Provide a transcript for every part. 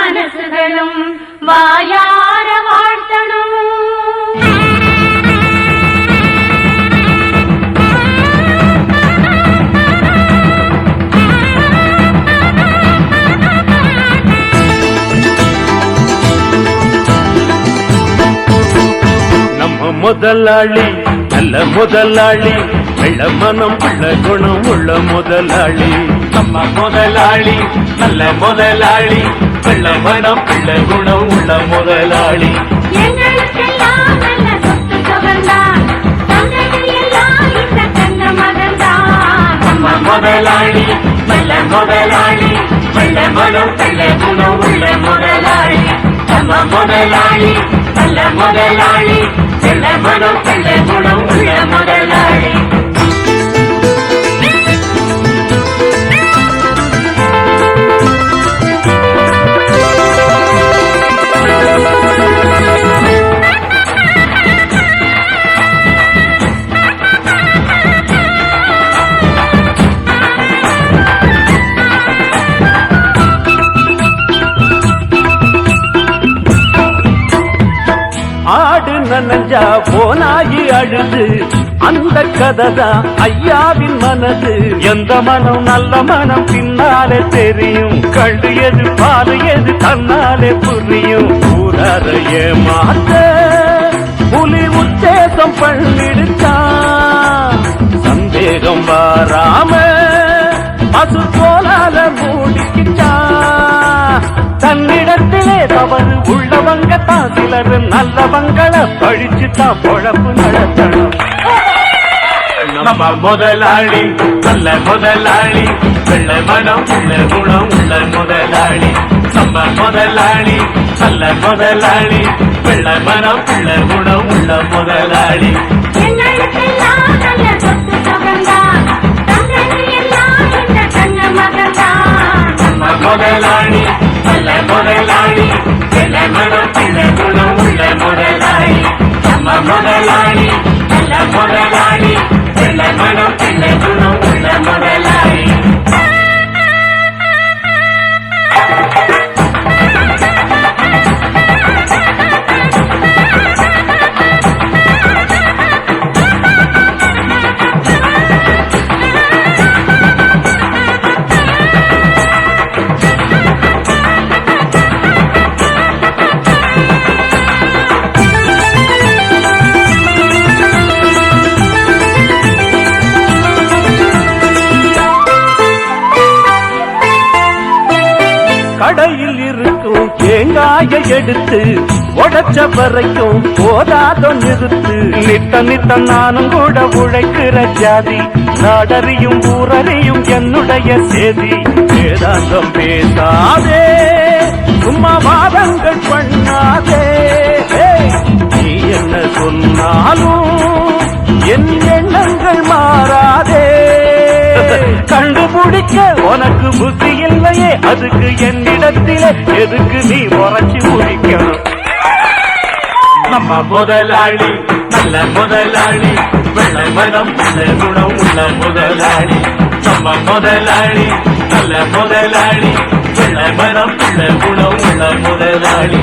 மனசுகளும் வாயார வாழ்த்தணும். நம்ம முதலாளி நல்ல முதலாளி, வெள்ள மனம் உள்ள குணம் உள்ள முதலாளி. நம்ம முதலாளி நல்ல முதலாளி, வெள்ள மனம் உள்ள குணம் உள்ள முதலாளி. எங்களுக்கெல்லாம் நல்ல சொத்து சுகந்தான், தந்தையெல்லாம் இந்த தங்க மகன்தான். நம்ம முதலாளி நல்ல முதலாளி, வெள்ள மனம் உள்ள குணம் உள்ள முதலாளி. நம்ம முதலாளி நல்ல முதலாளி, வெள்ள மனம் உள்ள குணம் உள்ள முதலாளி. ஆடு நனஞ்சா போனாயி அழுது, அந்த கதைதான் ஐயாவின் மனது. எந்த மனம் நல்ல மனம் பின்னாலே தெரியும், கண்டு எது பாலு எது தன்னாலே புரியும். ஊரார ஏமாத்த புலி உத்தேசம் பண்ணிடுச்சான், சந்தேகம் வாராம பசு போலால மூடிக்கிச்சான். தன்னிடத்திலே தவறு உள்ளவங்க தான் சிலர் நல்லவங்களை பழிச்சுதான் பொழப்பு நடத்தணும். நம்ம முதலாளி நல்ல முதலாளி, வெள்ள மனம் உள்ள குணம் உள்ள முதலாளி. நம்ம முதலாளி நல்ல முதலாளி, வெள்ள மனம் உள்ள குணம் உள்ள முதலாளி. எங்களுக்கெல்லாம் நல்ல சொத்து சுகந்தான், தந்தையெல்லாம் இந்த தங்க மகன்தான். நம்ம முதலாளி நல்ல முதலாளி, வெள்ள மனம் உள்ள குணம் உள்ள முதலாளி. நம்ம முதலாளி நல்ல முதலாளி, வெள்ள மனம் உள்ள குணம் உள்ள முதலாளி. கடையில் இருக்கும் தேங்காயை எடுத்து உடைச்ச வரைக்கும் போதாதோ நிறுத்து. நித்த நித்த நானும் கூட உழைக்கிற ஜாதி, நாடறியும் ஊரறியும் என்னுடைய சேதி. வேதாந்தம் பேசாதே, சும்மா வாதங்கள் பண்ணாதே. நீ என்ன சொன்னாலும் என் எண்ணங்கள் மாறாதே. கண்டுபிடிக்க உனக்கு புத்தி இல்லையே, அதுக்கு என்னிடத்திலே எதுக்கு நீ உரைச்சி முடிக்கணும். நம்ம முதலாளி நல்ல முதலாளி, வெள்ள மனம் உள்ள குணம் உள்ள முதலாளி. நம்ம முதலாளி நல்ல முதலாளி, வெள்ள மனம் உள்ள குணம் உள்ள முதலாளி.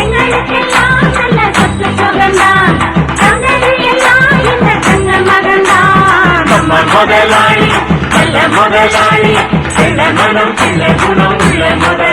எங்களுக்கெல்லாம் நல்ல சொத்து சுகந்தான், தந்தையெல்லாம் இந்த தங்க மகன்தான். நம்ம முதலாளி நல்ல முதலாளி, வெள்ள மனம் உள்ள குணம் உள்ள முதலாளி.